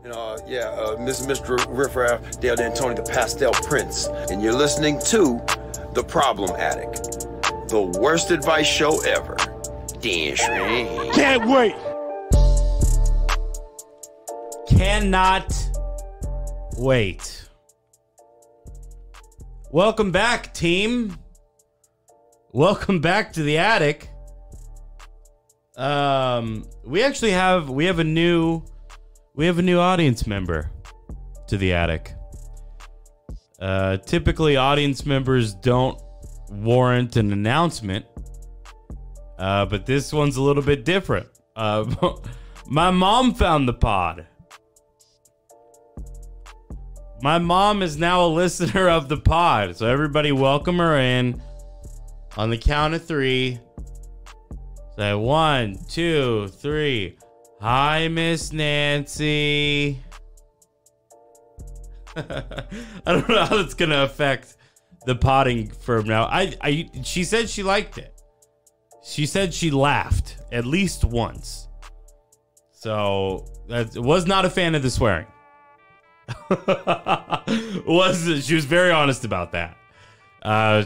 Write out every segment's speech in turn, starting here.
This is Mr. Riffraff, Dale D'Antoni, the Pastel Prince, and you're listening to The Problem Addict, the worst advice show ever. Can't wait. Cannot wait. Welcome back, team. Welcome back to the attic. We actually have a new audience member to the attic. Typically audience members don't warrant an announcement. But this one's a little bit different. My mom found the pod. My mom is now a listener of the pod. So everybody welcome her in. On the count of 3. Say 1, 2, 3. Hi, Miss Nancy. I don't know how that's gonna affect the potting from now. She said she liked it. She said she laughed at least once. So was not a fan of the swearing. She was very honest about that.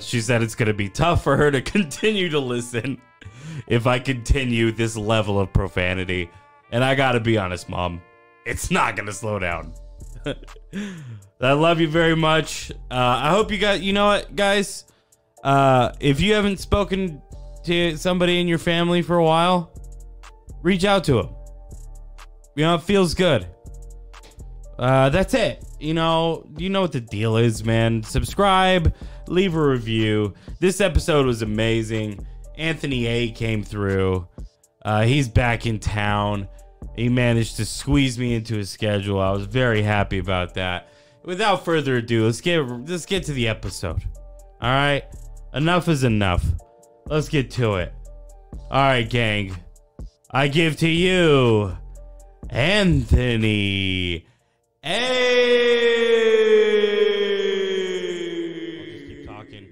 She said it's going to be tough for her to continue to listen if I continue this level of profanity. And I got to be honest, Mom, it's not going to slow down. I love you very much. I hope you got, you know what, guys? If you haven't spoken to somebody in your family for a while, reach out to them. You know, it feels good. That's it. You know what the deal is, man. Subscribe, leave a review. This episode was amazing. Anthony A came through. He's back in town. He managed to squeeze me into his schedule. I was very happy about that. Without further ado, let's get to the episode. All right, enough is enough. Let's get to it. All right, gang. I give to you Anthony A. Keep talking.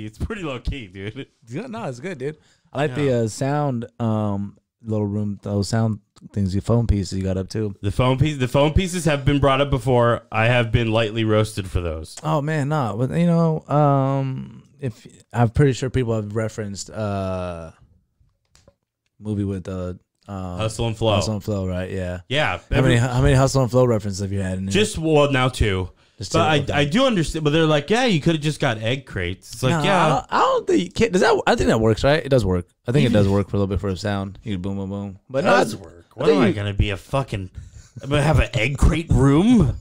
It's pretty low key, dude. No, it's good, dude. I like the sound little room, those sound things, your phone pieces you got up too. The phone pieces have been brought up before. I have been lightly roasted for those. Oh man, no. But you know, if I'm pretty sure people have referenced movie with Hustle and Flow. Hustle and Flow, right? Yeah. Yeah. How many Hustle and Flow references have you had in just now 2. But okay. I do understand. But they're like, yeah, you could have just got egg crates. It's like, yeah. I don't think does that. I think that works, right? It does work. I think it does work for a little bit for a sound. You boom, boom, boom. But it does work. What am I gonna be a fucking? I'm gonna have an egg crate room.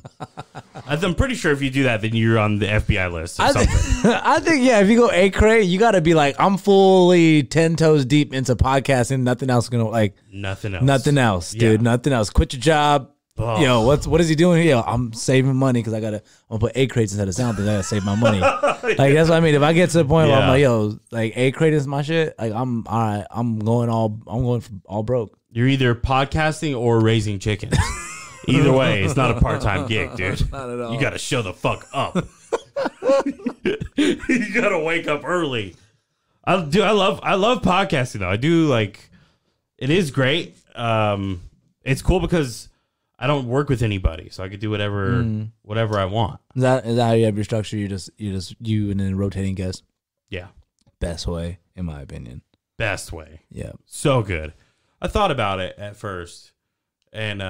I'm pretty sure if you do that, then you're on the FBI list or something. I think if you go egg crate, you got to be like, I'm fully 10 toes deep into podcasting. Nothing else nothing else, dude. Nothing else. Quit your job. Oh. Yo, what is he doing here? Yo, I'm saving money because I'm gonna put egg crates instead of sound things. I gotta save my money. Like that's what I mean. If I get to the point where I'm like, yo, like egg crate is my shit. Like I'm all right. I'm going for all broke. You're either podcasting or raising chickens. Either way, it's not a part-time gig, dude. Not at all. You gotta show the fuck up. You gotta wake up early. I love podcasting though. I do like. It is great. It's cool because I don't work with anybody, so I could do whatever I want. Is that how you have your structure? You and then rotating guests. Yeah, best way, in my opinion. Best way. Yeah, so good. I thought about it at first, and then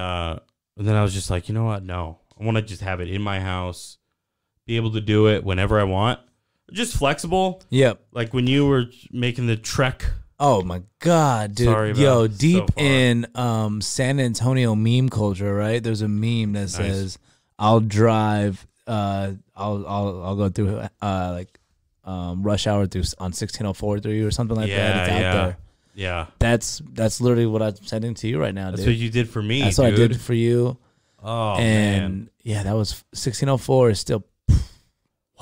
I was just like, you know what? No, I want to just have it in my house, be able to do it whenever I want. Just flexible. Yep. Like when you were making the trek. Oh my God, dude. Sorry about Yo, it. deep So in San Antonio meme culture, right? There's a meme that says, I'll drive I'll go through rush hour through on 1604 through you or something like that. It's out there. Yeah. That's literally what I'm sending to you right now, dude. That's what you did for me. That's what I did for you. Oh, and man. Yeah, that was 1604 is still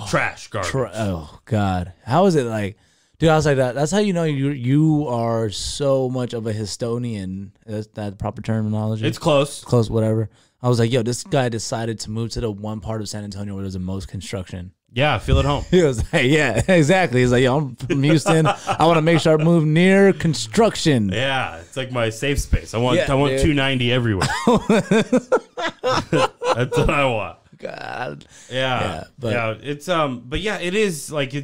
trash garbage. Oh God. How is it like? Dude, I was like that. That's how you know you are so much of a Histonian. Is that proper terminology? It's close. Close, whatever. I was like, yo, this guy decided to move to the one part of San Antonio where there's the most construction. Yeah, feel at home. He was like, yeah, exactly. He's like, yo, I'm from Houston. I want to make sure I move near construction. Yeah, it's like my safe space. I want Yeah, 290 everywhere. That's what I want. God. Yeah. but yeah, it is like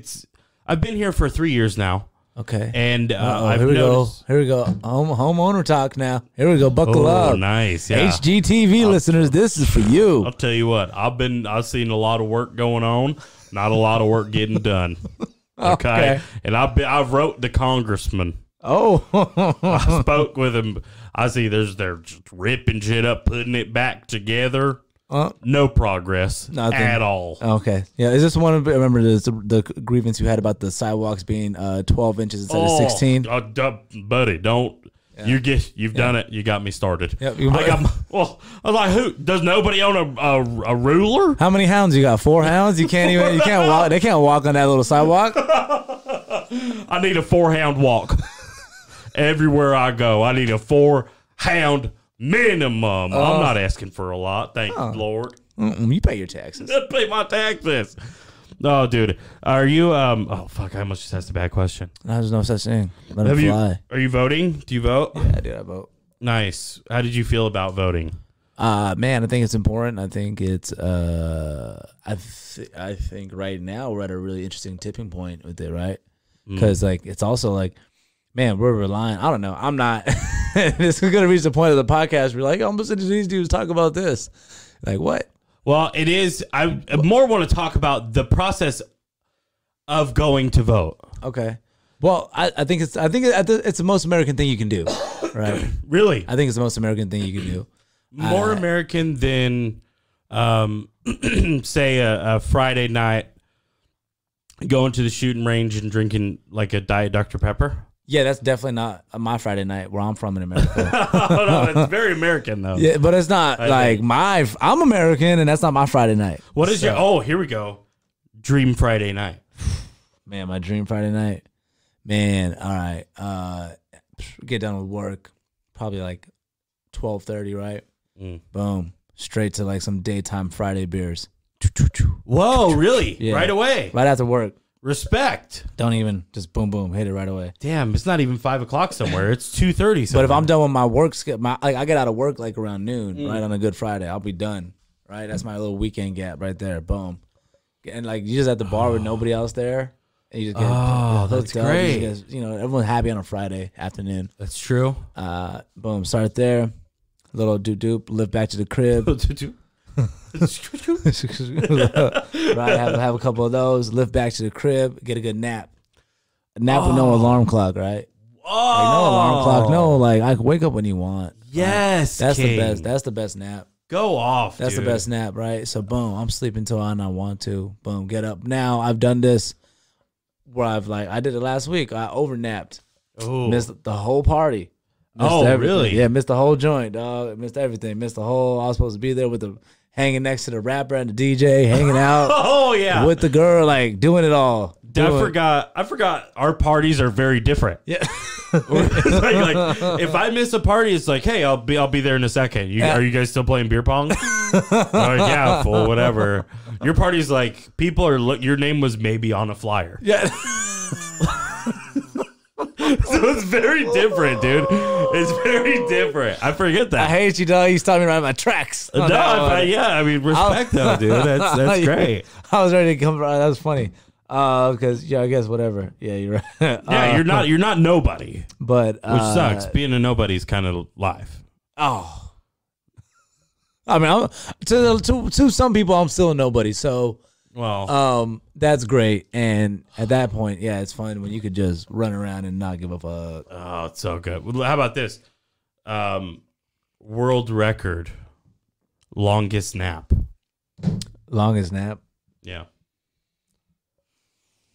I've been here for 3 years now. Okay. And I've here we noticed. go. Here we go. Homeowner talk now. Here we go. Buckle up. Nice. Yeah. HGTV listeners, this is for you. I'll tell you what. I've seen a lot of work going on, not a lot of work getting done. Okay. And I've wrote the congressman. Oh. I spoke with him. I see they're just ripping shit up, putting it back together. No progress at all. Okay. Yeah. Is this one of, remember the grievance you had about the sidewalks being 12 inches instead of 16? Buddy, don't. Yeah. You've done it. You got me started. Yep, I was like, who? Does nobody own a ruler? How many hounds you got? 4 hounds? You can't walk. They can't walk on that little sidewalk. I need a 4-hound walk. Everywhere I go, I need a 4-hound minimum. I'm not asking for a lot. Thank you, Lord. You pay your taxes. I pay my taxes. No, dude. Are you oh fuck, I almost just asked a bad question. There's no such thing. Let it fly. Are you voting? Do you vote? Yeah, dude, I vote. Nice. How did you feel about voting? Man, I think it's important. I think it's I think right now we're at a really interesting tipping point with it, right? Because like it's also like, man, we're relying. I don't know. I'm not. This is gonna reach the point of the podcast where you're like, I'm listening to these dudes talk about this. Like what? Well, it is. I more want to talk about the process of going to vote. Okay. Well, I think it's the most American thing you can do, right? Really? I think it's the most American thing you can do. More American than, say, a Friday night going to the shooting range and drinking like a Diet Dr. Pepper. Yeah, that's definitely not my Friday night where I'm from in America. Oh, no, it's very American though. Yeah, but it's not I'm American and that's not my Friday night. What is your, here we go. Dream Friday night. Man, my dream Friday night. Man, all right. Get done with work, probably like 12:30, right? Boom. Straight to like some daytime Friday beers. Whoa, really? Yeah. Right away? Right after work. Respect. Don't even, just boom, boom, hit it right away. Damn, it's not even 5 o'clock somewhere. It's 2:30. But if I'm done with my work, I get out of work like around noon, right, on a Good Friday. I'll be done, right? That's my little weekend gap right there. Boom. And like you just at the bar with nobody else there. And you just get that's great. Everyone's happy on a Friday afternoon. That's true. Boom, start there. Little doop, lift back to the crib. Right, have a couple of those, lift back to the crib, get a good nap. A nap with no alarm clock, right? Oh, like, no alarm clock, no, like I can wake up when you want. Yes, that's King. the best. That's the best nap. Go off. That's dude. the best nap, right? So boom, I'm sleeping till I want to. Boom, get up. Now I've done this where I did it last week. I overnapped. Oh, missed the whole party. Missed everything. Really? Yeah, missed the whole joint, dog. Missed everything. Missed the whole. I was supposed to be there with the hanging next to the rapper and the DJ, hanging out. Oh yeah, with the girl, like doing it all. I forgot. Our parties are very different. Yeah. like if I miss a party, it's like, hey, I'll be there in a second. Are you guys still playing beer pong? Yeah, fool, whatever. Your party's like your name was maybe on a flyer. Yeah. So it's very different, dude. It's very different. I forget that. I hate you, dog. You stopped me right on my tracks. I mean, respect though, dude. That's great. I was ready to come. That was funny. Because I guess whatever. Yeah, you're right. Yeah, you're not nobody. But which sucks. Being a nobody's kind of life. Oh. I mean, to some people, I'm still a nobody. So. Well, that's great, and at that point, yeah, it's fun when you could just run around and not give a fuck. Oh, it's so good. Well, how about this? World record, longest nap. Longest nap? Yeah.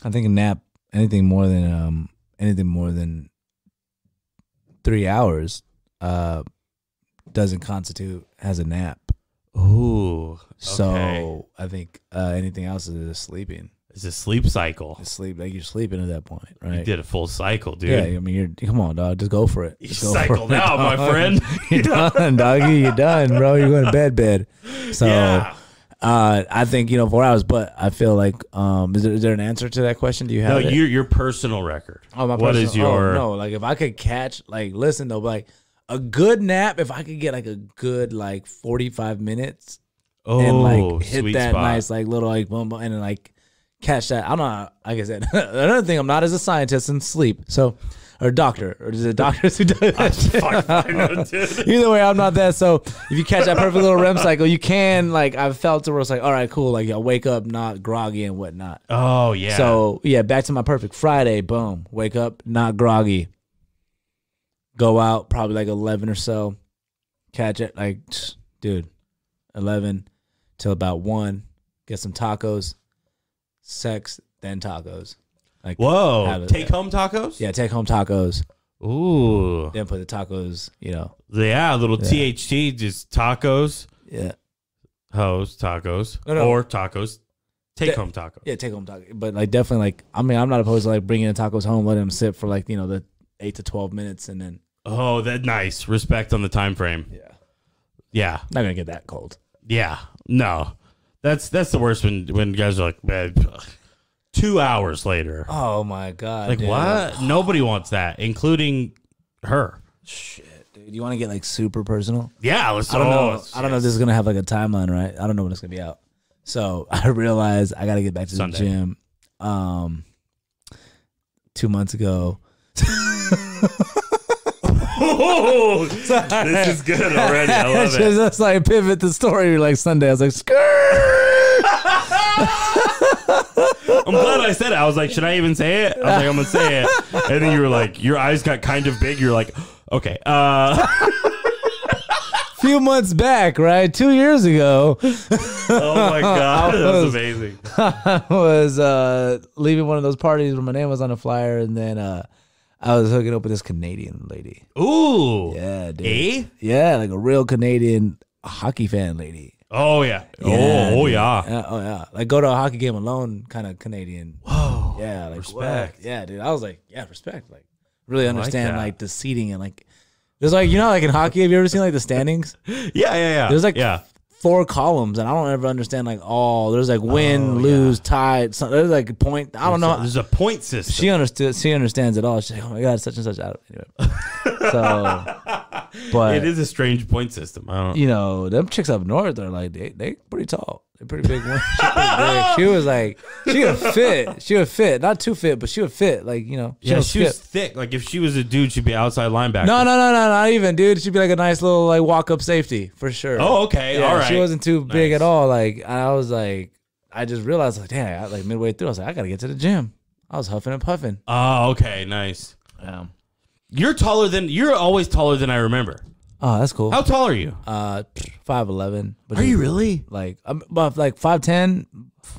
I think a nap, anything more than 3 hours, doesn't constitute as a nap. Ooh. Okay. So I think anything else is just sleeping. It's a sleep cycle. It's sleep, like you're sleeping at that point, right? You did a full cycle, dude. Yeah, I mean, come on, dog, just go for it. You cycled out, my friend. You're done, doggy. You're done, bro. You're going to bed. So, yeah. I think 4 hours, but I feel like is there an answer to that question? Do you have your personal record? Oh, my what personal, is your no? Like if I could catch listen though, like a good nap, if I could get like a good 45 minutes and like hit that spot. nice little boom boom and then catch that. I'm not, like I said, another thing, I'm not as a scientist in sleep, so or doctor, or is it doctors who do it? Either way, I'm not that. So if you catch that perfect little REM cycle, you can I've felt it where it's all right, cool, I'll wake up not groggy and whatnot. Oh yeah. So yeah, back to my perfect Friday. Boom, wake up not groggy. Go out probably 11 or so. Catch it dude, 11 till about 1. Get some tacos. Sex, then tacos. Whoa, take home tacos? Yeah, take home tacos. Ooh. Then put the tacos, Yeah, a little THT, just tacos. Yeah. Hoes, tacos. No. Or tacos. Take home tacos. Yeah, take home tacos. But definitely I'm not opposed to bringing the tacos home, letting them sit for the 8 to 12 minutes and then. Oh, that's nice. Respect on the time frame. Yeah. Yeah. Not gonna get that cold. Yeah. No. That's the worst when guys are like, man, 2 hours later. Oh my god! Dude. What? Nobody wants that, including her. Shit, dude. You want to get super personal? Yeah, let's. I don't know. I don't know if this is gonna have a timeline, right? I don't know when it's gonna be out. So I realized I gotta get back to Sunday. the gym. 2 months ago. Oh, this is good already. I love it. That's pivot the story Sunday. I was like, skirt. I'm glad I said it. I was like, should I even say it? I was like, I'm gonna say it. And then you were like, your eyes got kind of big. You're like, okay. Few months back, right? 2 years ago. Oh my god, that's amazing. I was leaving one of those parties where my name was on a flyer, and then I was hooking up with this Canadian lady. Ooh. Yeah, dude. Eh? Yeah, a real Canadian hockey fan lady. Oh yeah. Yeah, Oh dude. yeah. Oh yeah. Go to a hockey game alone, kind of Canadian. Whoa. Yeah, respect. What? Yeah, dude. I was like, yeah, respect. Really understand that. the seating and there's in hockey. Have you ever seen the standings? Yeah. There's 4 columns, and I don't ever understand there's win, lose, tie. There's point. I don't know. There's a point system. She understood. She understands it all. She's like, oh my god, such and such out. Anyway. So, but it is a strange point system. I don't. Them chicks up north are they pretty tall. They're pretty big. She was she would fit. She would fit. Not too fit, but she would fit. Yeah, she was thick. If she was a dude, she'd be outside linebacker. No, not even, dude. She'd be a nice little walk up safety for sure. Oh, okay, Yeah, all right. She wasn't too big at all. I was I just realized damn. Midway through, I was I gotta get to the gym. I was huffing and puffing. Oh, okay, nice. You're always taller than I remember. Oh, that's cool. How tall are you? 5'11". Are you really? I'm 5'10",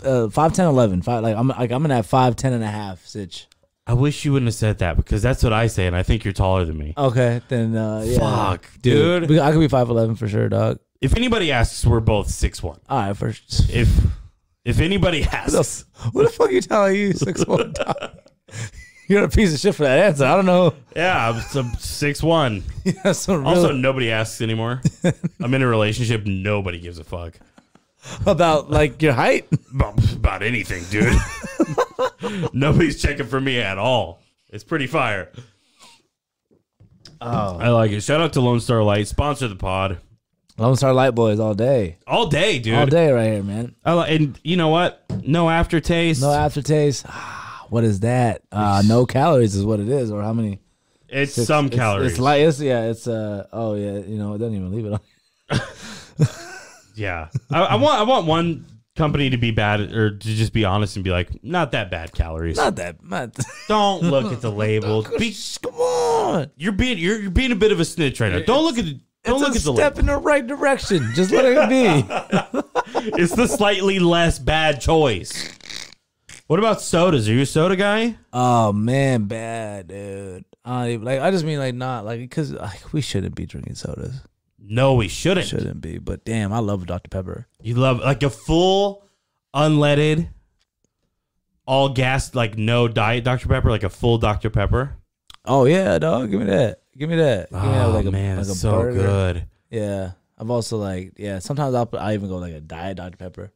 5'10", 11. I'm in that 5'10" and a half sitch. I wish you wouldn't have said that because that's what I say, and I think you're taller than me. Okay, then yeah. Fuck, dude. I could be 5'11" for sure, dog. If anybody asks, we're both 6'1". All right, first. If anybody asks, what the fuck are you telling you 6'1", dog? You're a piece of shit for that answer. I don't know. yeah, I'm 6'1". Yeah, Also, nobody asks anymore. I'm in a relationship. Nobody gives a fuck about your height. About anything, dude. Nobody's checking for me at all. It's pretty fire. Oh, I like it. Shout out to Lone Star Light. Sponsor the pod. Lone Star Light Boys all day. All day, dude. All day right here, man. And you know what? No aftertaste. No aftertaste. What is that? No calories is what it is, or how many? It's some calories. It's light. It's oh yeah. It doesn't even leave it on. Yeah. I want one company to be bad or to just be honest and be like, not that bad calories. Not that. Don't look at the label. Come on. You're being a bit of a snitch right now. Don't look at the. Don't look at the step label. in the right direction. Just let it be. It's the slightly less bad choice. What about sodas? Are you a soda guy? Oh man, bad dude. I just mean not because we shouldn't be drinking sodas. No, we shouldn't. Shouldn't be. But damn, I love Dr. Pepper. You love a full, unleaded, all gas, no diet Dr. Pepper, a full Dr. Pepper. Oh yeah, dog. Give me that. Give me that. Give me that Oh man, it's so burger. good. Yeah, I've also like sometimes I even go like a diet Dr. Pepper.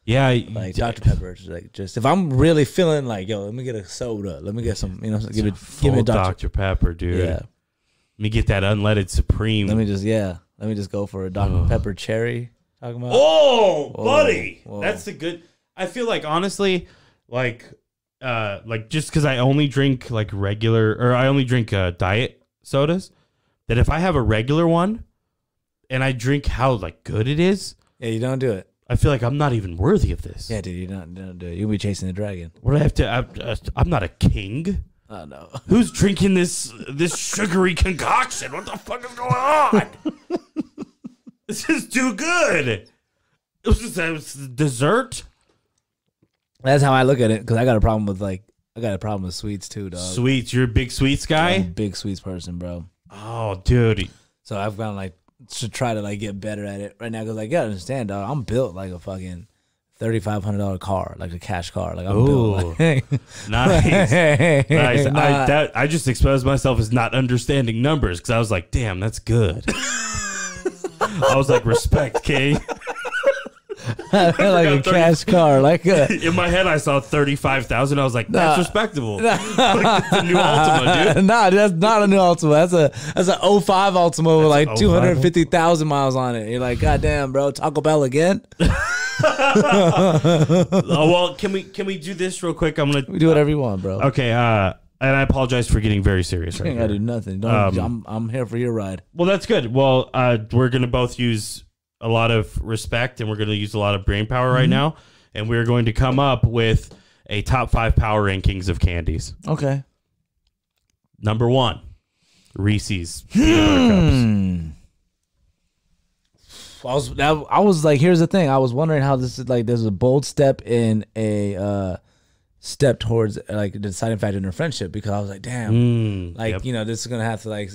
Yeah, like Dr. Pepper. Like just if I'm really feeling like let me get a soda. Let me get some. Give me a Dr. Pepper, dude. Yeah. Let me get that unleaded Supreme. Let me just go for a Dr. Pepper cherry. Talking about. Oh, buddy, Whoa. that's a good. I feel like honestly, like just because I only drink like regular, or I only drink diet sodas, that if I have a regular one, and I drink how like good it is, Yeah, you don't do it. I feel like I'm not even worthy of this. Yeah, dude, you don't do it. You'll be chasing the dragon. What do I have to? I'm not a king. Oh no. Who's drinking this sugary concoction? What the fuck is going on? This is too good. It was just a dessert. That's how I look at it because I got a problem with sweets too, dog. Sweets, you're a big sweets guy. I'm a big sweets person, bro. Oh, dude. So I've gone like to try to like get better at it right now because like you gotta understand, dog. I'm built like a fucking $3,500 car, like a cash car. Like I'm built. Like, nice. Nice. Nah. I just exposed myself as not understanding numbers because I was like, damn, that's good. I was like, respect, King. like a cash car, like in my head, I saw 35,000. I was like, that's respectable. Like, it's a new Altima, dude. Nah, that's not a new Altima. That's a 05 Altima with like 250,000 miles on it. You're like, God damn, bro, Taco Bell again? Oh, well, can we do this real quick? We do whatever you want, bro. Okay, and I apologize for getting very serious right I here. do nothing. I'm here for your ride. Well, that's good. Well, we're going to both use a lot of respect, and we're going to use a lot of brain power right now, and we're going to come up with a top 5 power rankings of candies. Okay. Number 1, Reese's peanut butter cups. I was like, here's the thing. I was wondering how this is like. There's a bold step in a step towards like the deciding factor in a friendship because I was like, damn, this is gonna have to like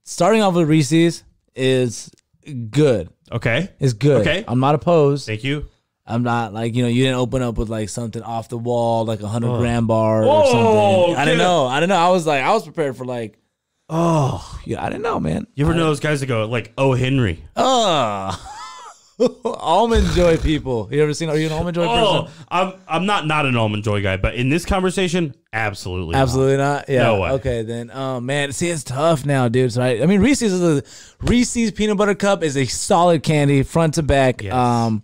starting off with Reese's is good. Okay, it's good. Okay, I'm not opposed. Thank you. I'm not like you didn't open up with like something off the wall like 100-gram bar or something. I didn't know. I was prepared for like. Oh yeah, I didn't know, man. You ever know those guys that go like, "Oh, Henry"? Almond Joy people. You ever seen? Are you an Almond Joy person? I'm not an Almond Joy guy, but in this conversation, absolutely not. Yeah. No way. Okay, then. Man, see, it's tough now, dude. So I mean, Reese's peanut butter cup is a solid candy, front to back. Yes.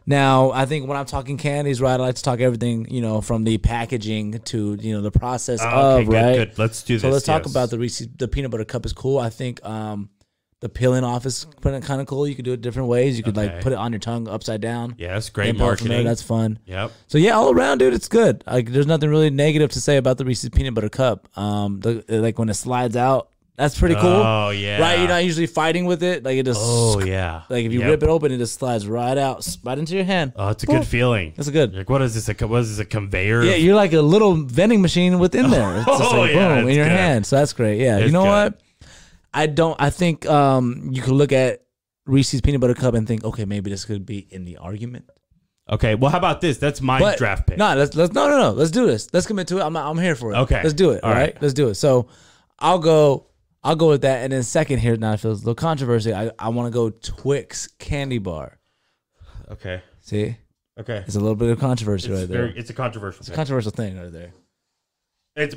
Now, I think when I'm talking candies, right, I like to talk everything, from the packaging to, the process of, good, right? Good. Let's do this. So let's talk about the Reese's. The peanut butter cup is cool. I think the peeling off is kind of cool. You could do it different ways. You could like put it on your tongue upside down. Yes, great marketing. That's fun. Yep. So yeah, all around, dude, it's good. Like, there's nothing really negative to say about the Reese's peanut butter cup. Like when it slides out. That's pretty cool. Oh, yeah. Right? You're not usually fighting with it. Like, it just... Oh, yeah. Like, if you rip it open, it just slides right out, right into your hand. Oh, it's a good feeling. That's good. Like, what is this? A conveyor? Yeah, you're like a little vending machine within there. It's just like, boom, in your hand. So that's great. Yeah. You know what? I think you could look at Reese's Peanut Butter Cup and think, okay, maybe this could be in the argument. Okay, well, how about this? That's my draft pick. No, let's do this. Let's commit to it. I'm here for it. Okay. Let's do it. All right? Let's do it. So I'll go with that. And then second here, now it feels a little controversy. I want to go Twix candy bar. Okay. See? Okay. It's a little bit of controversy right there. It's a controversial It's a controversial thing right there.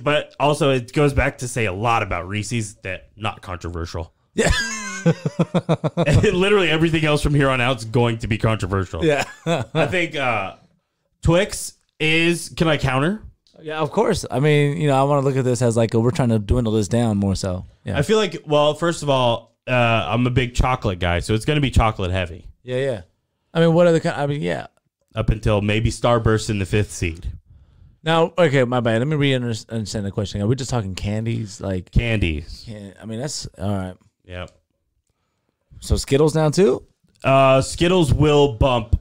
But also it goes back to say a lot about Reese's that not controversial. Yeah. Literally everything else from here on out is going to be controversial. Yeah. I think Twix is... Can I counter? Yeah, of course. I mean, I want to look at this as like we're trying to dwindle this down more so. Yeah. I feel like, well, first of all, I'm a big chocolate guy, so it's going to be chocolate heavy. Yeah. I mean, what are the yeah. Up until maybe Starburst in the 5th seed. Now, okay, my bad. Let me understand the question. Are we just talking candies? Like candies. I mean, that's all right. Yep. So Skittles now too? Skittles will bump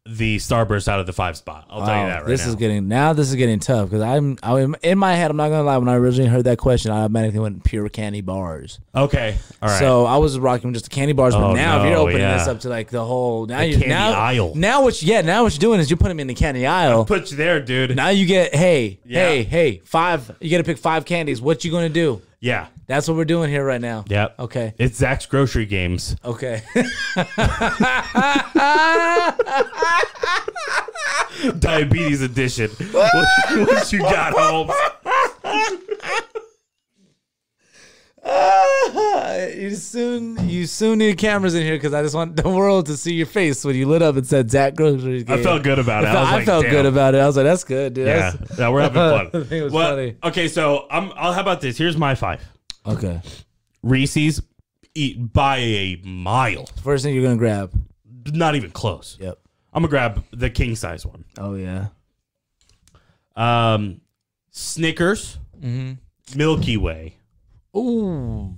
the Starburst out of the 5 spot. I'll tell you that right now. This is getting tough because I'm in my head. I'm not gonna lie. When I originally heard that question, I automatically went pure candy bars. Okay, all right. So I was rocking just the candy bars, but now if you're opening this up to like the whole candy aisle. Now what you're doing is you're putting them in the candy aisle. I'll put you there, dude. Now you get hey 5. You got to pick 5 candies. What you gonna do? Yeah. That's what we're doing here right now. Yep. Okay. It's Zach's grocery games. Okay. Diabetes edition. What you got, Holmes? You soon need cameras in here because I just want the world to see your face when you lit up and said Zach Grocery Game. I felt good about it. I felt good about it. I was like, that's good, dude. Yeah, we're having fun. I think it was funny. Okay, so how about this? Here's my 5. Okay. Reese's eat by a mile. First thing you're gonna grab. Not even close. Yep. I'm gonna grab the king size one. Oh yeah. Snickers, Milky Way, Ooh.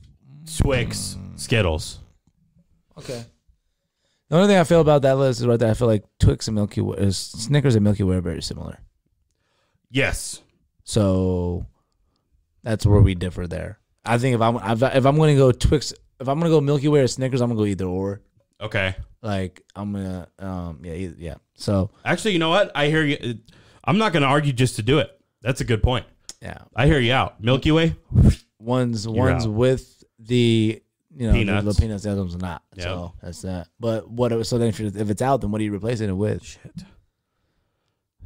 Twix, Skittles. Okay. The only thing I feel about that list is right there. I feel like Twix and Snickers and Milky Way are very similar. Yes. So that's where we differ there. I think if I'm gonna go Twix, if I'm gonna go Milky Way or Snickers, I'm gonna go either or. Okay. Like I'm gonna yeah. So actually, you know what? I hear you. I'm not gonna argue just to do it. That's a good point. Yeah. I hear you out. Milky Way. One's out. with the peanuts. the peanuts, the other one's not. Yep. So that's that. But what? So then if it's out, then what are you replacing it with?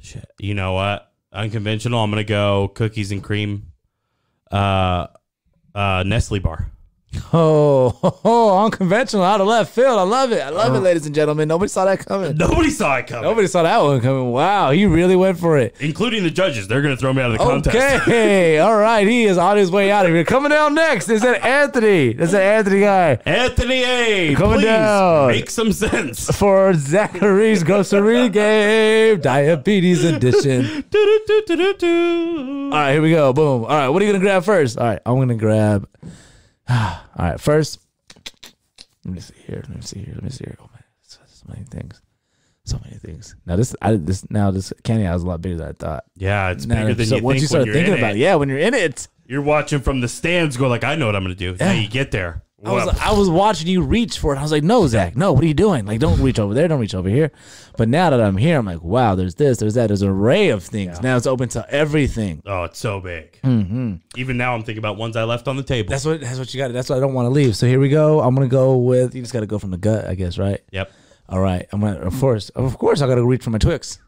Shit. You know what? Unconventional. I'm gonna go cookies and cream. Nestle bar. Oh, unconventional, out of left field. I love it. I love it, ladies and gentlemen. Nobody saw that coming. Nobody saw it coming. Nobody saw that one coming. Wow, he really went for it. Including the judges. They're going to throw me out of the contest. Okay, all right. He is on his way out of here. Coming down next is that Anthony. That's an Anthony guy. Anthony A. Coming please down. make some sense. For Zachary's Grocery Game, Diabetes Edition. All right, here we go. Boom. All right, what are you going to grab first? All right, I'm going to grab... All right, first, let me see here. Oh man, so many things. Now this candy has a lot bigger than I thought. Yeah, it's bigger than you once think you start when you're thinking in about it. it. Yeah, when you're in it. You're watching from the stands, go like, I know what I'm going to do. Now you get there. I was watching you reach for it. I was like, no, Zach, no, what are you doing? Like, don't reach over there, don't reach over here. But now that I'm here, I'm like, wow, there's this, there's that, there's an array of things. Yeah. Now it's open to everything. Oh, it's so big. Mm-hmm. Even now, I'm thinking about ones I left on the table. That's what you got. That's what I don't want to leave. So here we go. I'm gonna go with. You just got to go from the gut, I guess, right? Yep. All right. I'm gonna. Of course, I got to reach for my Twix.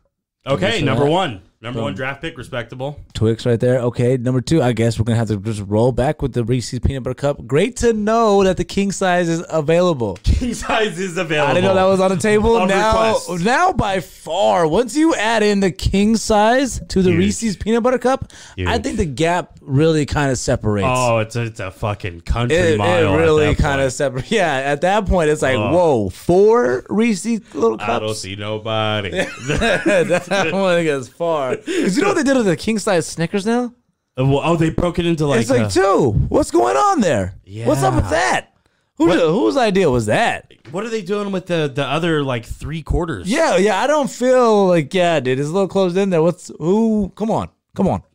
Okay, number one. Number one draft pick, respectable. Twix right there. Okay, number 2, I guess we're going to have to just roll back with the Reese's Peanut Butter Cup. Great to know that the king size is available. King size is available. I didn't know that was on the table. Now by far, once you add in the king size to the Reese's Peanut Butter Cup, I think the gap really kind of separates. Oh, it's a fucking country mile. It really kind of separates. Yeah, at that point, it's like, whoa, 4 Reese's little cups? I don't see nobody. That one gets far. Because you know what they did with the king size Snickers now? Oh, they broke it into like... It's like 2. What's going on there? Yeah. What's up with that? Whose idea was that? What are they doing with the other like 3/4? Yeah, I don't feel like, dude, it's a little closed in there. Come on.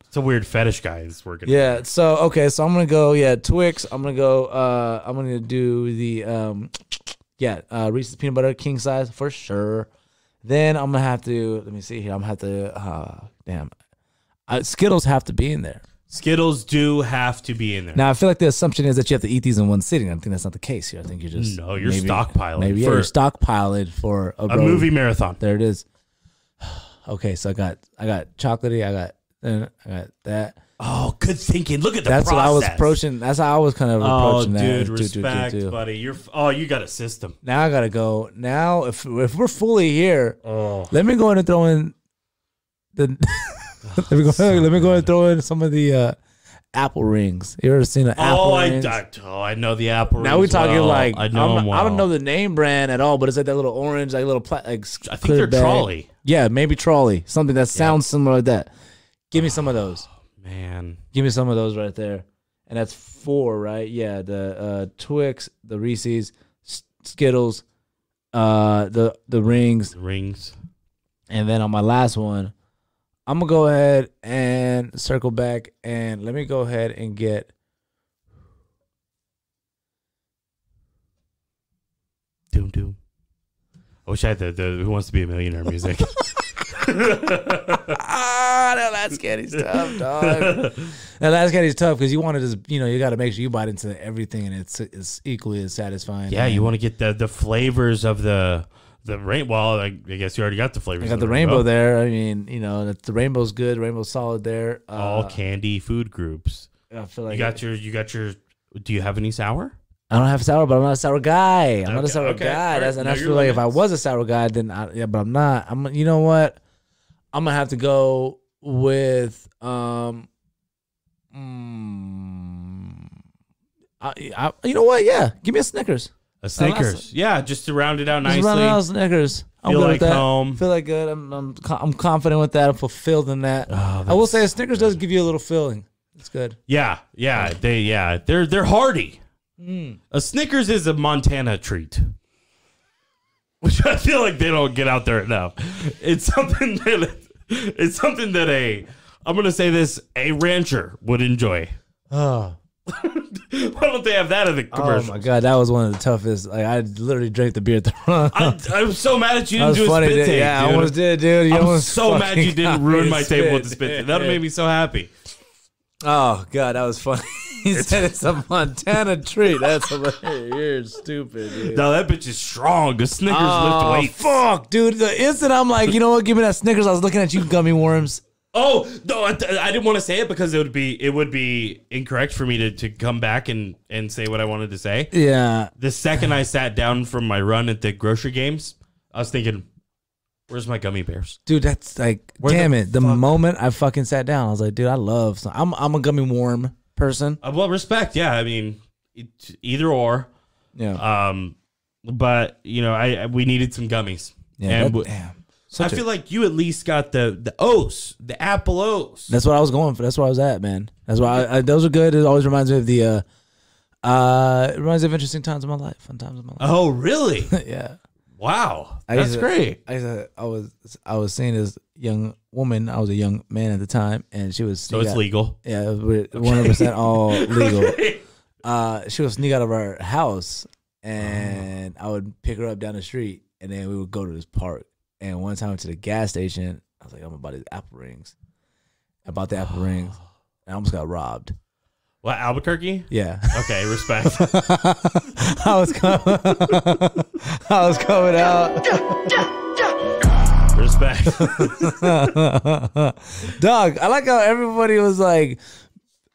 It's a weird fetish guy that's working. Yeah, so I'm going to go, Twix. I'm going to go, I'm going to do the, Reese's Peanut Butter king size for sure. Then I'm going to have to, let me see here. I'm going to have to, Skittles have to be in there. Skittles do have to be in there. Now, I feel like the assumption is that you have to eat these in one sitting. I think that's not the case here. I think you're just... No, you're stockpiling. Maybe you're stockpiling for a movie marathon. There it is. Okay, so I got chocolatey. I got that. Oh, good thinking. Look at the That's process. what I was approaching. That's how I was kind of approaching that. Dude, respect, buddy. You got a system. Now I got to go. Now, if we're fully here, let me go in and throw in the... let me go and throw in some of the apple rings. You ever seen an apple rings? I know the apple rings. Now we're talking like I know them well. I don't know the name brand at all, but it's like that little orange, like little I think they're Trolley. Yeah, maybe Trolley. Something that sounds similar like that. Give me some of those. Man. Give me some of those right there. And that's 4, right? Yeah, the Twix, the Reese's, Skittles, the rings. The rings. And then on my last one, I'm going to go ahead and circle back, and let me go ahead and get... Doom, doom. I wish I had the Who Wants to Be a Millionaire music. That last candy's tough, dog. That last candy's tough because you want to just, you got to make sure you bite into everything and it's equally as satisfying. Yeah, you want to get the flavors of the rainbow. Well, I guess you already got the flavors. I got the rainbow there. I mean, the rainbow's good. Rainbow's solid there. All candy food groups. I feel like you got your. Do you have any sour? I don't have sour, but I'm not a sour guy. I'm not a sour guy. Right. And I feel like if I was a sour guy, then but I'm not. You know what? I'm gonna have to go with you know what? Yeah, give me a Snickers. A Snickers. Yeah, just to round it out nicely. Just round it out Snickers. I'm feel good like with that. home. Feel like good. I'm confident with that. I'm fulfilled in that. Oh, I will say a Snickers does give you a little filling. It's good. Yeah. They're hearty. A Snickers is a Montana treat, which I feel like they don't get out there enough. It's something that I'm gonna say this, a rancher would enjoy. Oh. Why don't they have that in the commercial? Oh my god, that was one of the toughest. Like I literally drank the beer at the run. I'm so mad at you didn't do a funny, spit take. Yeah, dude. I almost did, dude. I'm so mad you didn't ruin my table with the spit take. That would make me so happy. Oh god, that was funny. He said it's a Montana treat. That's hilarious. You're stupid, dude. No, that bitch is strong. The Snickers lift weights. Fuck, dude. The instant I'm like, you know what? Give me that Snickers. I was looking at you, gummy worms. Oh no, I didn't want to say it because it would be incorrect for me to come back and say what I wanted to say. Yeah. The second I sat down from my run at the grocery games, I was thinking, where's my gummy bears? Dude, that's like, damn it. The moment I fucking sat down, I was like, dude, I love some. I'm a gummy worm person. Well, respect. Yeah, I mean, either or. Yeah. But we needed some gummies. Yeah. And Damn. I feel like you at least got the O's, the apple O's. That's what I was going for. That's where I was at, man. That's why those are good. It always reminds me of it reminds me of interesting times in my life, fun times in my life. Oh, really? Yeah. Wow, that's great. I was seeing this young woman. I was a young man at the time, and she was. So it's legal. Yeah, 100% all legal. She would sneak out of our house, and I would pick her up down the street, and then we would go to this park. And one time I went to the gas station, I was like, I'm gonna buy these apple rings. I bought the apple rings, and I almost got robbed. What, Albuquerque? Yeah. Okay, respect. I was coming out. Respect. Dog, I like how everybody was like,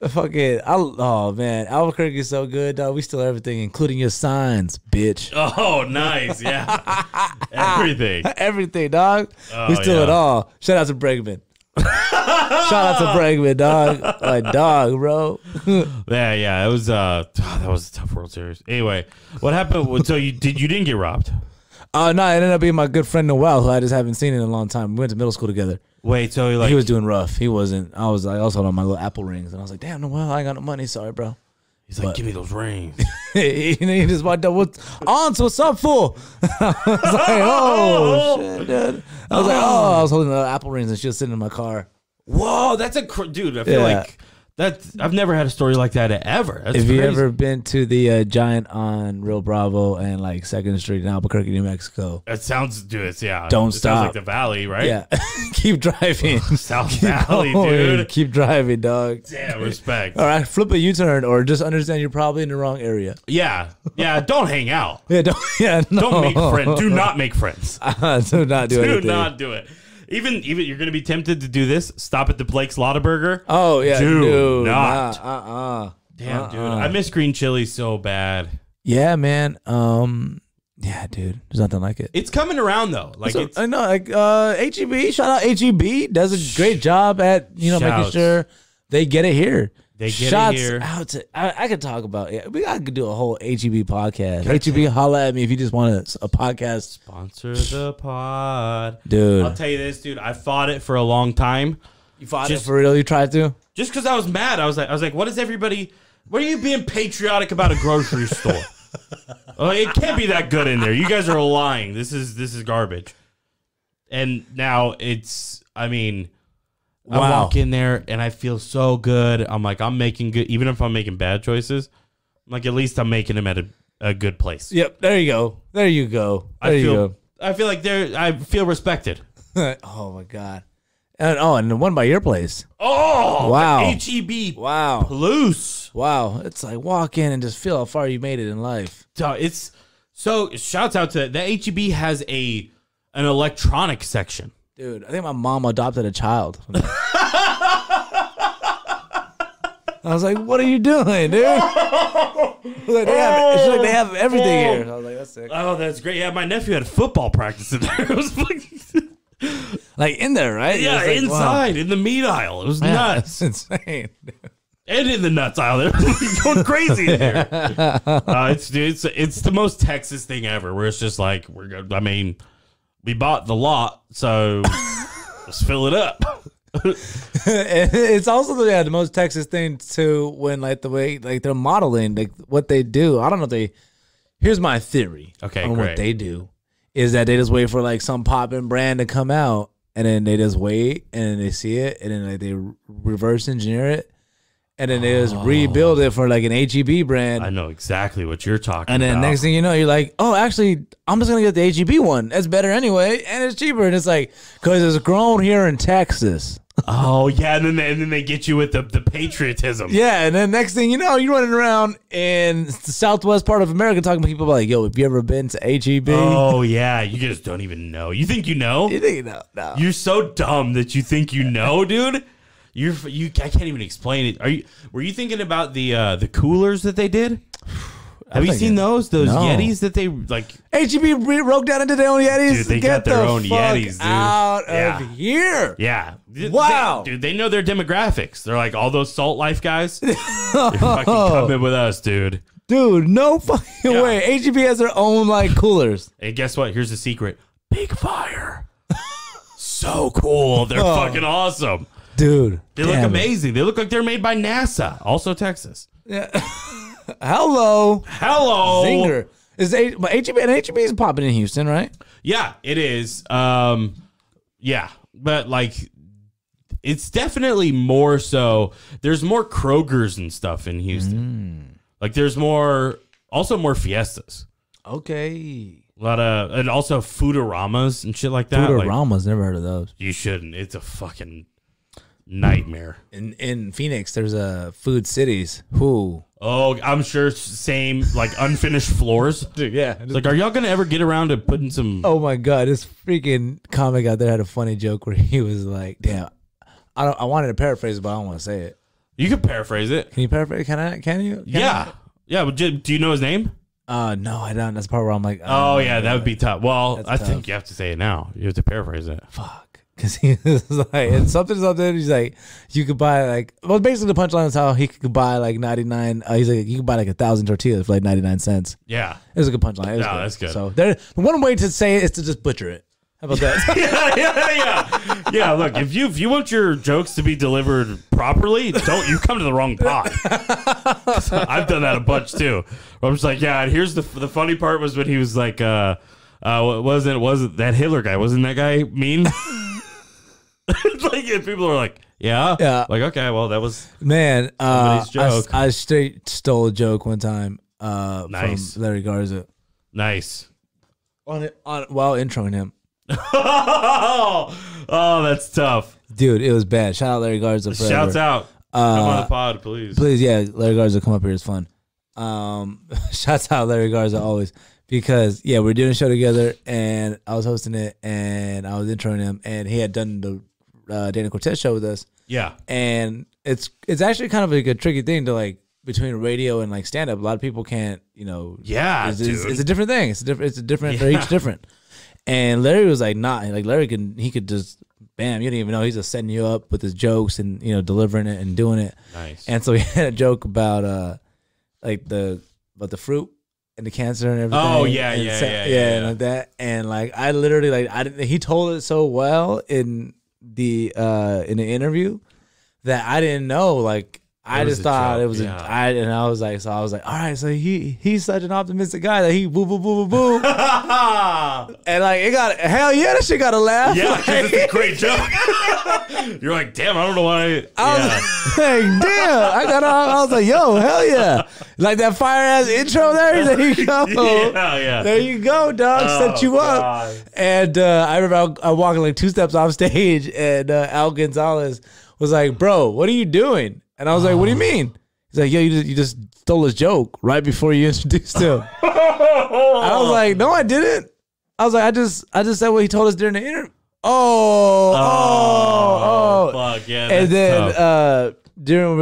fucking, oh man, Albuquerque is so good, dog. We steal everything, including your signs, bitch. Oh, nice. Yeah. Everything. Everything, dog. Oh, We steal it all. Shout out to Bregman. Shout out to Bregman, dog. Like, dog, bro. Yeah. It was that was a tough World Series. Anyway, what happened? So you didn't get robbed? No, it ended up being my good friend Noel, who I just haven't seen in a long time. We went to middle school together. Wait, so He was doing rough. He wasn't. I was holding on my little apple rings, and I was like, damn, Noel, I ain't got no money. Sorry, bro. He's like, give me those rings. He just walked up. What's up, fool? I was like, oh, shit, dude. I was holding the apple rings, and she was sitting in my car. Whoa, that's dude. I feel like I've never had a story like that ever. That's Have crazy. you ever been to the Giant on Rio Bravo and like 2nd Street in Albuquerque, New Mexico? It sounds, dude. Yeah. Don't it stop. Sounds like the Valley, right? Yeah. Keep driving. South Valley, dude. Keep driving, dog. Damn, respect. All right, flip a U-turn or just understand you're probably in the wrong area. Yeah. Don't hang out. Yeah, Don't make friends. Do not make friends. Do not do anything. Do not do it. Even you're gonna be tempted to do this. Stop at the Blake's Lottaburger. Oh yeah, do not. Damn, dude, I miss green chili so bad. Yeah, man. Yeah, dude. There's nothing like it. It's coming around though. Like I know. Like HEB. Shout out HEB. Does a great job at making sure they get it here. They get Shots it here. out to, I could talk about it. I could do a whole HEB podcast. HEB, holla at me if you just want a podcast. Sponsor the pod. Dude. I'll tell you this, dude. I fought it for a long time. You fought it for real? You tried to? Just because I was mad. I was like, what are you being patriotic about a grocery store? It can't be that good in there. You guys are lying. This is garbage. And now I walk in there and I feel so good. I'm like, I'm making good, even if I'm making bad choices. I'm like, at least I'm making them at a good place. Yep. There you go. I feel like I feel respected. Oh my god. And the one by your place. Oh, wow. HEB. Wow. Loose. Wow. It's like walk in and just feel how far you made it in life. It's so shouts out to the HEB has an electronic section. Dude, I think my mom adopted a child. I was like, what are you doing, dude? Like, they have everything here. I was like, that's sick. Oh, that's great. Yeah, my nephew had football practice in there. It was like in there, right? Yeah, like, inside in the meat aisle. It was nuts. That's insane. And in the nuts aisle, they're going crazy in there. It's the most Texas thing ever. Where it's just like we bought the lot, so let's fill it up. It's also the most Texas thing too, when like the way like they're modeling like what they do. I don't know if here's my theory on great. what they do is that they just wait for like some poppin' brand to come out, and then they just wait and then they see it, and then like they reverse engineer it, and then they just rebuild it for like an HEB brand. I know exactly what you're talking about. And then next thing you know, you're like, oh, actually, I'm just going to get the HEB one. That's better anyway, and it's cheaper. And it's like, because it's grown here in Texas. Oh, yeah, and then they get you with the patriotism. Yeah, and then next thing you know, you're running around in the southwest part of America talking to people like, yo, have you ever been to HEB? Oh, yeah, you just don't even know. You think you know? You think you know? No. You're so dumb that you think you know, dude. I can't even explain it. Were you thinking about the coolers that they did? Have you seen those No. Yetis that they like? HEB broke down into their own Yetis. Dude, they Get got their the own fuck Yetis, dude. out Yeah. of here. Yeah. Wow. Dude, they know their demographics. They're like, all those Salt Life guys, you're fucking coming with us, dude. Dude, no fucking way. HEB has their own like coolers. And guess what? Here's the secret. Big fire. So cool. They're fucking awesome. Dude. They look amazing. They look like they're made by NASA. Also Texas. Yeah. Hello. Hello. Zinger. But HEB is popping in Houston, right? Yeah, it is. Yeah. But like it's definitely more so. There's more Kroger's and stuff in Houston. Like there's more Fiestas. Okay. A lot of, and also Foodораmas and shit like that. Foodораmas, never heard of those. You shouldn't. It's a fucking nightmare. In Phoenix, there's a Food Cities. Who? Oh, I'm sure same, like unfinished floors. Dude, yeah. It's like, are y'all going to ever get around to putting some... Oh my God, this freaking comic out there had a funny joke where he was like, damn, I wanted to paraphrase it, but I don't want to say it. You can paraphrase it. Can you paraphrase? Can you? Yeah. Yeah, but do you know his name? No, I don't. That's the part where I'm like, oh yeah, that would be tough. Well, That's I tough. think you have to say it now. You have to paraphrase it. fuck. Because he was like, and something. He's like, you could buy like, well, basically the punchline is how he could buy like 99. He's like, you could buy like 1,000 tortillas for like 99 cents. Yeah. It was a good punchline. Yeah, that's good. So one way to say it is to just butcher it. How about that? Yeah. Look, if you want your jokes to be delivered properly, you come to the wrong pod. I've done that a bunch too. I'm just like, yeah. And here's the funny part was when he was like, wasn't that Hitler guy? Wasn't that guy mean? Like, and people are like, yeah. Like, okay, well, that was Man, somebody's joke. I straight stole a joke one time Nice. from Larry Garza Nice. while introing him. Oh, that's tough. Dude, it was bad. Shout out Larry Garza forever. Shouts out. Come on the pod, please. Please, yeah, Larry Garza, come up here. It's fun. Shouts out Larry Garza always. Because, yeah, we're doing a show together, and I was hosting it, and I was introing him, and he had done the Dana Cortez show with us. Yeah. And it's actually kind of like a tricky thing to, like, between radio and, like, stand-up. A lot of people can't, Yeah, it's a different thing. It's a different, they're each different. And Larry was like, like, Larry could just, bam, you don't even know. He's just setting you up with his jokes and, delivering it and doing it. Nice. And so he had a joke about, the fruit and the cancer and everything. Oh, yeah, and yeah. and like that. And like I literally he told it so well in the interview that I didn't know. Like I just thought it was and I was like, all right, so he's such an optimistic guy that he boo boo boo boo boo, and like it got hell yeah, that shit got a laugh. Yeah, like, it's a great joke. You're like, damn, I don't know why. I was like, damn, I was like, yo, hell yeah, like that fire ass intro there. There you go. Yeah. There you go, dog. Set you up. God. And I remember I walking like 2 steps off stage, and Al Gonzalez was like, bro, what are you doing? And I was like, what do you mean? He's like, yo, you just stole his joke right before you introduced him. I was like, no, I didn't. I was like, I just said what he told us during the interview. Fuck yeah. And then during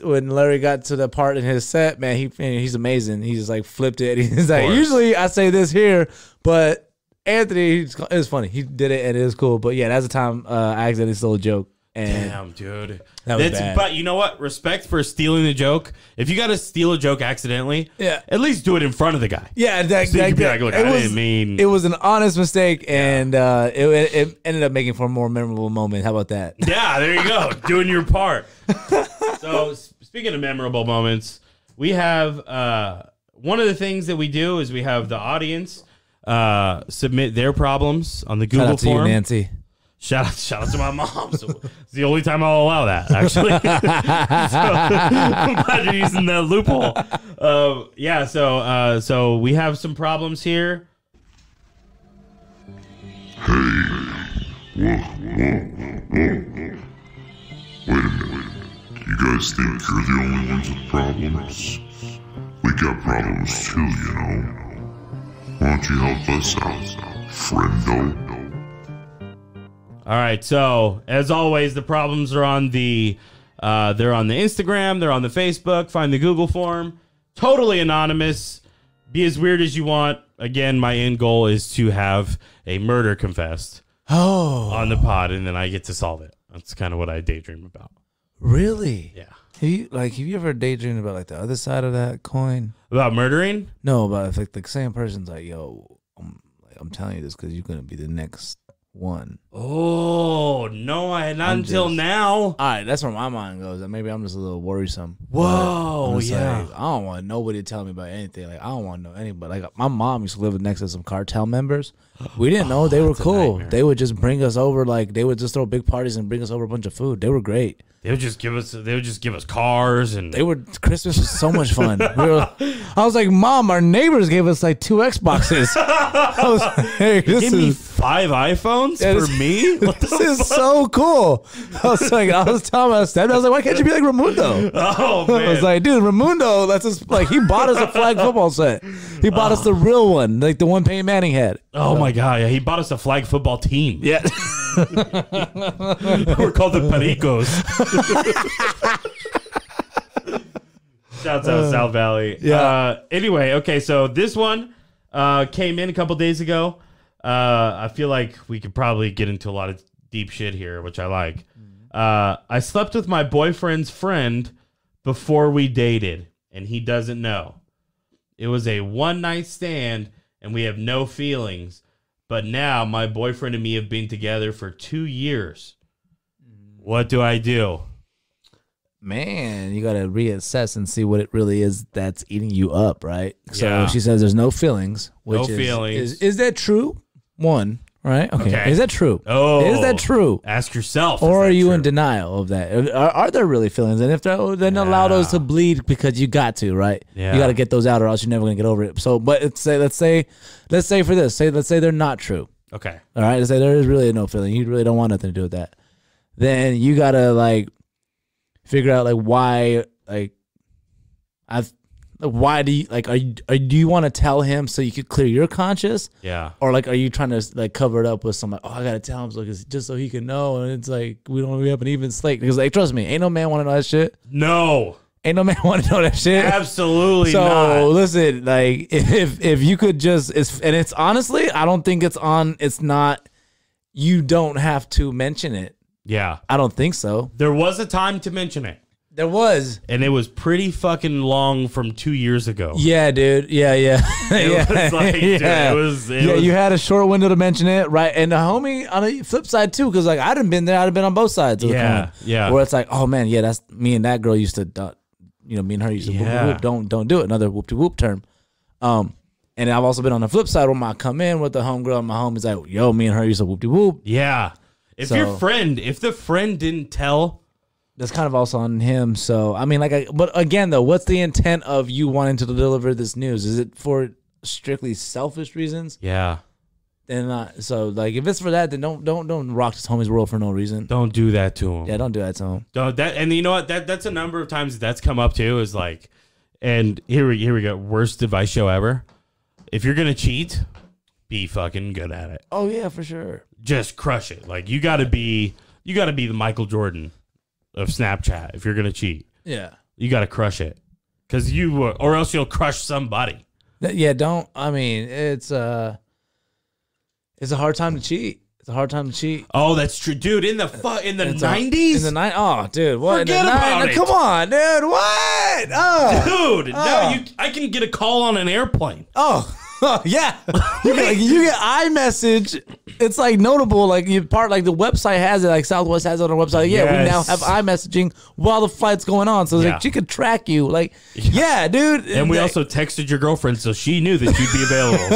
when Larry got to the part in his set, man, he's amazing. He just like flipped it. He's like, usually I say this here, but Anthony, it was funny. He did it and it was cool. But yeah, that's the time I accidentally stole a joke. And damn, dude. That was bad. But you know what? Respect for stealing the joke. If you got to steal a joke accidentally, at least do it in front of the guy. Yeah, so you can be like, look, I didn't mean. It was an honest mistake, and it ended up making for a more memorable moment. How about that? Yeah, there you go. Doing your part. So speaking of memorable moments, we have one of the things that we do is we have the audience submit their problems on the Google Shout out to form. you, Nancy. Shout out to my mom. So it's the only time I'll allow that, actually. So, I'm glad you're using that loophole. So we have some problems here. Wait a minute. You guys think you're the only ones with problems? We got problems too, you know. Why don't you help us out, friendo? All right, so as always, the problems are on the they're on the Instagram, they're on the Facebook. Find the Google form, totally anonymous. Be as weird as you want. Again, my end goal is to have a murder confessed on the pod, and then I get to solve it. That's kind of what I daydream about. Really? Yeah. Have you ever daydreamed about like the other side of that coin? About murdering? No, about if like the same person's like, yo, I'm telling you this because you're gonna be the next one. Oh no, I had not until now. All right, that's where my mind goes. And maybe I'm just a little worrisome. Whoa, yeah. Like, I don't want nobody to tell me about anything. Like I don't want to know anybody. Like my mom used to live next to some cartel members. We didn't know they were cool. They would just bring us over. Like they would just throw big parties and bring us over a bunch of food. They were great. They would just give us cars, and Christmas was so much fun. I was like, Mom, our neighbors gave us like 2 Xboxes. I was like, hey, this is me 5 iPhones for me. This is so cool. I was telling my stepdad, I was like, why can't you be like Raimundo? Oh man, I was like, dude, Raimundo, that's just like he bought us a flag football set. He bought us the real one, like the one Peyton Manning had. Oh my god, yeah, he bought us a flag football team. Yeah. We're called the Pericos. Shouts out South Valley. Yeah. Anyway, okay, so this one came in a couple days ago. I feel like we could probably get into a lot of deep shit here, which I like. I slept with my boyfriend's friend before we dated, and he doesn't know. It was a one-night stand, and we have no feelings. But now my boyfriend and me have been together for 2 years. What do I do? Man, you got to reassess and see what it really is that's eating you up, right? So Yeah. she says there's no feelings. Is that true? One, right? Okay. Is that true? Oh. Is that true? Ask yourself. Or are you true? in denial of that? Are there really feelings? And if there, then allow those to bleed because you got to, right? Yeah. You got to get those out or else you're never going to get over it. So, but let's say for this, let's say they're not true. Okay. All right. Let's say there is really no feeling. You really don't want nothing to do with that. Then you got to like figure out like why, why do you like, do you want to tell him so you could clear your conscience? Yeah. Or like, are you trying to like cover it up with some like, oh, I gotta tell him so just so he can know, and it's like we have an even slate because like trust me, ain't no man want to know that shit. No. Ain't no man want to know that shit. Absolutely so, not. So listen, like if you could just it's honestly, I don't think it's not. You don't have to mention it. Yeah. I don't think so. There was a time to mention it. There was. And it was pretty fucking long from 2 years ago. Yeah, dude. Yeah. It was like, dude, it was. You had a short window to mention it, right? And the homie on the flip side too, because like I'd have been there, I'd have been on both sides of the coin. Yeah. Where it's like, oh man, yeah, that's me and that girl used to, me and her used to whoop, don't do it. Another whoop to whoop term. And I've also been on the flip side where I come in with the homegirl and my homie's like, yo, me and her used to whoop to whoop. Yeah. If the friend didn't tell. That's kind of also on him. So, I mean, but again, though, what's the intent of you wanting to deliver this news? Is it for strictly selfish reasons? Yeah. Then so, like, if it's for that, then don't rock this homie's world for no reason. Don't do that to him. Yeah, don't do that to him. And you know what? That's a number of times that's come up too. Is like, and here we go. Worst advice show ever. If you're gonna cheat, be fucking good at it. Oh yeah, for sure. Just crush it. Like you gotta be the Michael Jordan of Snapchat if you're gonna cheat. Yeah, you gotta crush it, because or else you'll crush somebody. Yeah, don't. I mean, it's a hard time to cheat. It's a hard time to cheat. Oh, that's true, dude. In the 90s. In the 90s. Oh, dude, what? Forget about it. Come on, dude. What? Oh, dude. No, I can get a call on an airplane. Oh. Yeah, you get iMessage. It's like notable, like the website has it, like Southwest has it on their website. Yeah, we now have iMessaging while the flight's going on, so like she could track you. Like, yeah, dude. And we also texted your girlfriend, so she knew that you'd be available.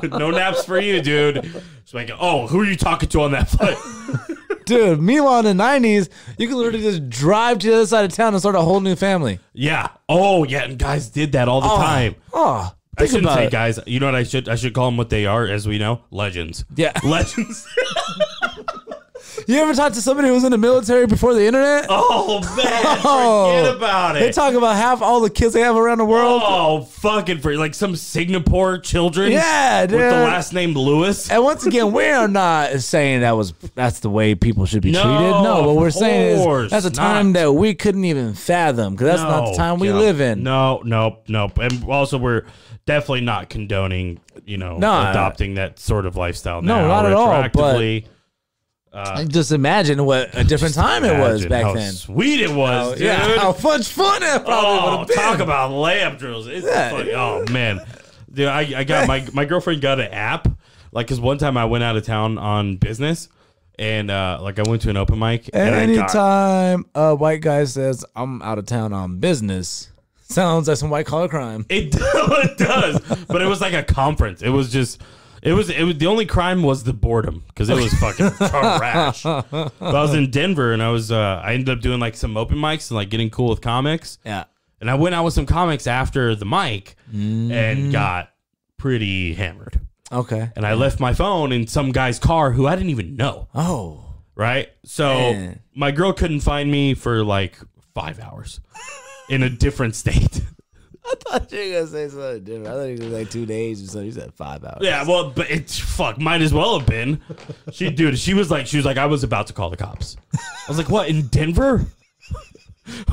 So no naps for you, dude. So like, oh, who are you talking to on that flight? Dude, meanwhile in the 90s, you could literally just drive to the other side of town and start a whole new family. Yeah. Oh, yeah, and guys did that all the time. Oh. I shouldn't say guys. You know what I should call them what they are, as we know? Legends. Yeah. Legends. You ever talk to somebody who was in the military before the internet? Oh, man. Forget about it. They talk about half all the kids they have around the world. Oh, fucking like some Singapore children. Yeah, dude. With the last name Lewis. And once again, we are not saying that's the way people should be treated. No, what we're saying is that's a time that we couldn't even fathom, because that's not the time we live in. Nope. And also we're definitely not condoning, adopting that sort of lifestyle now. No, not at all. But just imagine what a different time it was back then. Sweet it was, dude. Yeah, how much fun it probably would have been. Talk about layup drills. It's funny. Oh man, dude, I got my girlfriend got an app, like, because one time I went out of town on business, and I went to an open mic. Anytime a white guy says I'm out of town on business, sounds like some white collar crime. It does, but it was like a conference. It was the only crime was the boredom, because it was fucking trash. But I was in Denver, and I ended up doing like some open mics and like getting cool with comics. Yeah. And I went out with some comics after the mic and got pretty hammered. Okay. And I left my phone in some guy's car who I didn't even know. Oh. Right? So my girl couldn't find me for like 5 hours in a different state. I thought you were going to say something different. I thought it was like 2 days or something. You said 5 hours. Yeah, well, but might as well have been. She was like, I was about to call the cops. I was like, what, in Denver?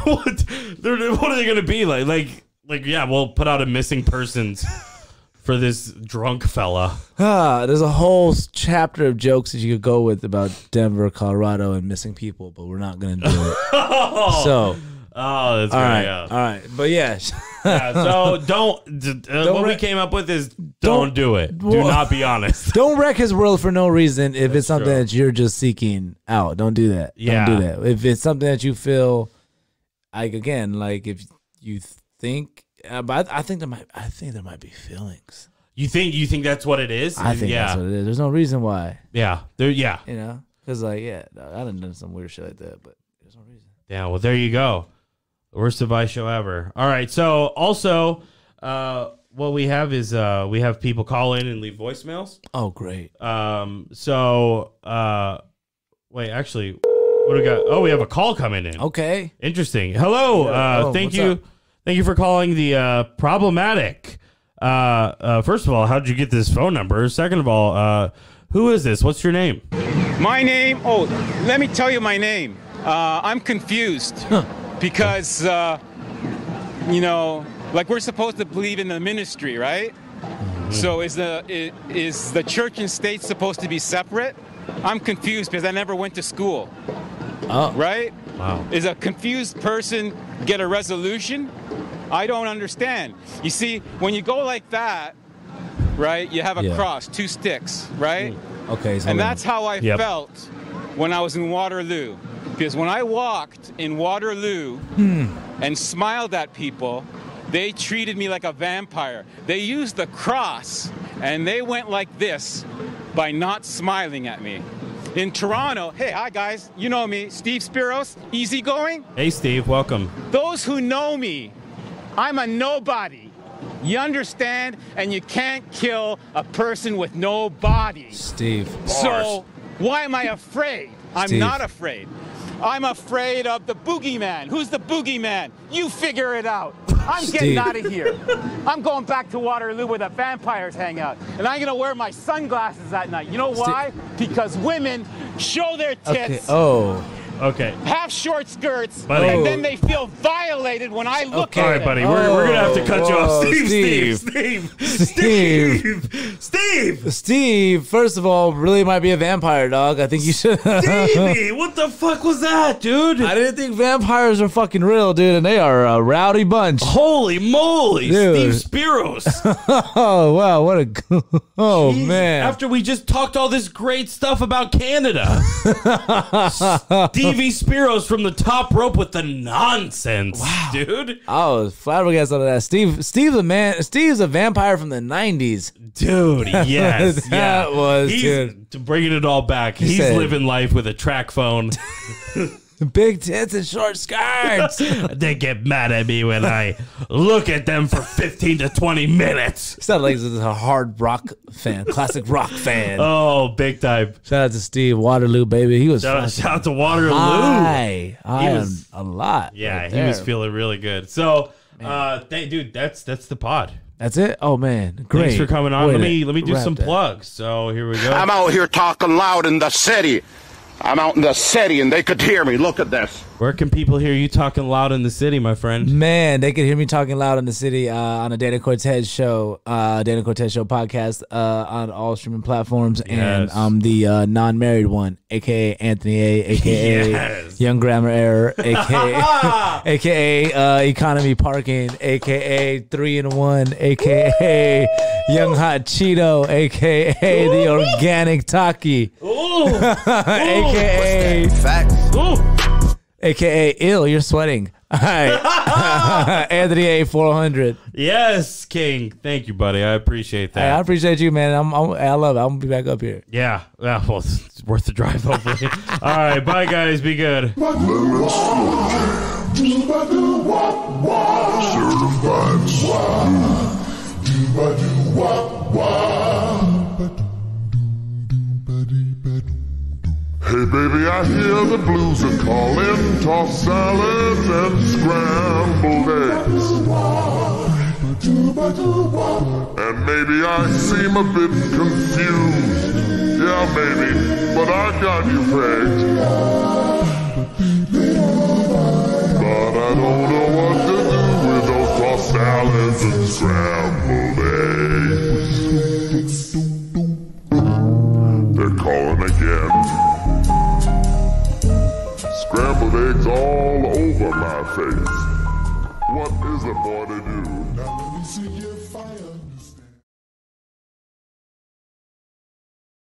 What are they going to be like? Like, yeah, we'll put out a missing persons for this drunk fella. There's a whole chapter of jokes that you could go with about Denver, Colorado, and missing people, but we're not going to do it. So... Oh, that's great. Yeah. All right. But yeah. So what we came up with is don't do it. Do not be honest. Don't wreck his world for no reason if it's something that you're just seeking out. Don't do that. Yeah. Don't do that. If it's something that you feel like, again, like if you think, but I think there might be feelings. You think that's what it is? I think that's what it is. There's no reason why. Yeah. You know? Because like, I done some weird shit like that, but there's no reason. Yeah. Well, there you go. The worst advice show ever. All right. So also, what we have is we have people call in and leave voicemails. Oh, great. Wait, actually, what do we got? Oh, we have a call coming in. Okay. Interesting. Hello. Thank you. Thank you for calling the Problematic. First of all, how did you get this phone number? Second of all, who is this? What's your name? My name? Oh, let me tell you my name. I'm confused. Because, like we're supposed to believe in the ministry, right? Mm-hmm. So is the church and state supposed to be separate? I'm confused because I never went to school. Oh. Right? Wow. Is a confused person get a resolution? I don't understand. You see, when you go like that, right, you have a cross, 2 sticks, right? Okay. So and that's how I Yep. felt when I was in Waterloo. Because when I walked in Waterloo and smiled at people, they treated me like a vampire. They used the cross and they went like this by not smiling at me. In Toronto, hey, hi guys, you know me, Steve Spiros, easygoing. Hey, Steve, welcome. Those who know me, I'm a nobody. You understand? And you can't kill a person with no body. Steve. So why am I afraid? I'm Steve. not afraid. I'm afraid of the boogeyman. Who's the boogeyman? You figure it out. I'm Steve. getting out of here. I'm going back to Waterloo where the vampires hang out. And I'm going to wear my sunglasses at night. You know why? Because women show their tits. Okay. Oh. Okay. Have short skirts, Buddy. and then they feel violated when I look All at right, them. buddy. We're going to have to cut you off. Whoa, Steve, first of all, really might be a vampire, dog. I think you should. Stevie, what the fuck was that, dude? I didn't think vampires are fucking real, dude, and they are a rowdy bunch. Holy moly, Dude. Steve Spiros. Oh, wow, what a... Oh, Jeez, man. After we just talked all this great stuff about Canada. Stevie Spiros from the top rope with the nonsense, dude. I was flabbergasted on that. Steve's a man. Steve's a vampire from the 90s. Dude, yes. That was He's good. bringing it all back. He's said- living life with a track phone. Big tits and short skirts. They get mad at me when I look at them for 15 to 20 minutes. Sounded like this is a hard rock fan, classic rock fan. Oh, big time. Shout out to Steve Waterloo, baby. He was Shout out to Waterloo. high was- a lot. Yeah, right he was there. feeling really good. So, dude, that's the pod. That's it. Oh man, great. Thanks for coming on. Way Let to me do wrap some that. plugs. So here we go. I'm out here talking loud in the city. I'm out in the city and they could hear me. Look at this. Where can people hear you talking loud in the city, my friend? Man, they could hear me talking loud in the city on a Dana Cortez show, Dana Cortez Show podcast on all streaming platforms, and Yes. I'm the non-married one, aka Anthony A, aka Yes. Young Grammar Error, aka aka Economy Parking, aka 3-in-1, aka Young Hot Cheeto, aka the Organic Taki, Ooh. aka Facts. Ooh. AKA ill, you're sweating. All right. Anthony A 400. Yes, King. Thank you, buddy. I appreciate Hey, I that. appreciate you, man. I love it. I'm gonna be back up here. Yeah. Well, it's worth the drive, hopefully. All right. Bye, guys. Be good. Hey baby, I hear the blues are calling. Tossed salads and scrambled eggs. And maybe I seem a bit confused. Yeah, maybe, but I got you pegged. But I don't know what to do with those tossed salads and scrambled eggs. They're calling again. Scrambled eggs all over my face. What is a boy to do? Now let me see your fire.